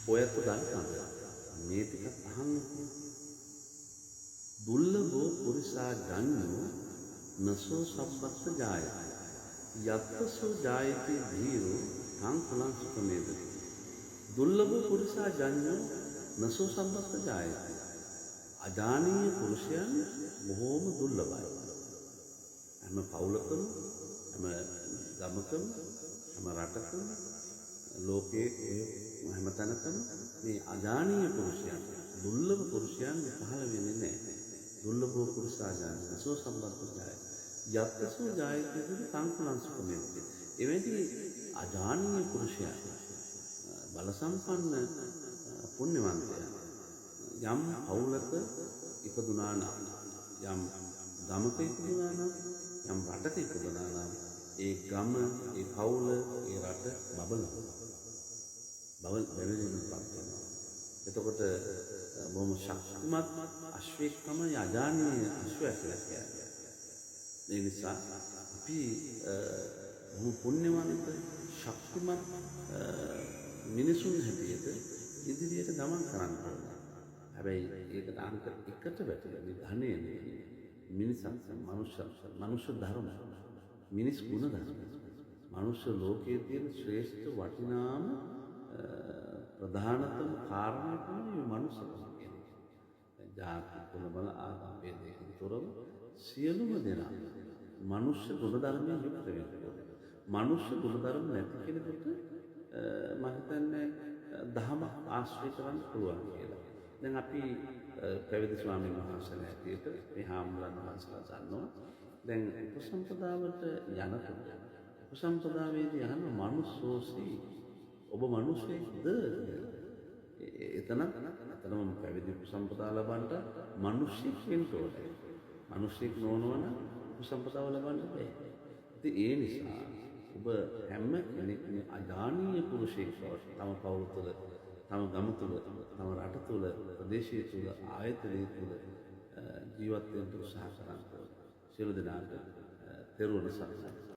ඔයත් දන්නවද මේ ටික අහන්න? දුර්ලභෝ පුරිසා ජඤ්ඤෝ නසෝ සම්පත්ත ජායති යත්තසෝ ජායති ධීරෝ තං ඵලං සුඛමේද. දුර්ලභෝ පුරිසා ජඤ්ඤෝ නසෝ සම්පත්ත ජායති. අජානීය පුරුෂයන් බොහෝම දුර්ලභයි. හැම පවුලකම, හැම ගමකම, හැම රටකම, ලෝකයේ හැම තැනකම මේ අජානීය පුරුෂයන්, දුර්ලභ පුරුෂයන් පහළ වෙන්නේ නැහැ. දුර්ලභෝ පුරුෂා ජායති නසෝ සම්පත්ත ජායති යත්තසෝ ජායති තං ඵලං සුඛමේති. එවැනි අජානීය පුරුෂයන්, බල සම්පන්න පුණ්‍යවන්තයන් යම් පවුලක ඉපදුනා නම්, යම් ගමක ඉපදුනා නම්, යම් රටක ඉපදුනා නම් ඒ ගම, ඒ පවුල, ඒ රට බැබලෙන්නපත් වෙනවා. එතකොට බොහොම ශක්තිමත් අශ්වයෙක් තමයි අජානීය අශ්වයා කියලා කියන්නේ. ඒ නිසා අපි බොහොම පුණ්‍යවන්ත ශක්තිමත් මිනිසුන් හැටියට ඉදිරියට ගමන් කරන්න ඕනේ. හැබැයි ඒකට අංක එකට වැටෙන ධනෙ මනුෂ්‍ය ධර්ම, මිනිස් ගුණ ධර්ම, මනුෂ්‍ය ලෝකයේ තියෙන ශ්‍රේෂ්ඨ වටිනාම ප්‍රධානතම කාරණය තමයි මනුෂ්‍යකම කියන්නේ. ජාති කුල බල ආගම් ભેදයෙන් තොරව සියලුම දෙනා මනුෂ්‍ය ගුණ ධර්මයෙන් යුක්ත වෙනවා. මනුෂ්‍ය ගුණ ධර්ම නැති කෙනෙකුට මම හිතන්නේ දහම ආශ්‍රය කරන්න පුළුවන් කියලා. දැන් අපි පැවිදි ස්වාමීන් වහන්සේලා හැටියට මේ හාමුදුරන් වහන්සේලා දන්නවා. දැන් උපසම්පදාවට යනකොට උපසම්පදාවේදී අහන මනුස්සෝසි, ඔබ මිනිසෙක්ද? එතනම පැවිදි උපසම්පදා ලබන්නට මිනිසෙක් වෙන්න ඕනේ. මිනිසෙක් නොවනවා නම් උපසම්පදාව ලබන්න බෑ. ඉතින් ඒ නිසා ඔබ හැම කෙනෙක්ම අජානීය පුරුෂයෙක් බවට තම පවුල තුළ, තම ගම තුළ, තම රට තුළ, ප්‍රදේශය තුළ, ආයතනය තුළ ජීවත් වෙන්න උත්සාහ කරන්න ඕනේ. සියලු දෙනාට තෙරුවන් සරණයි.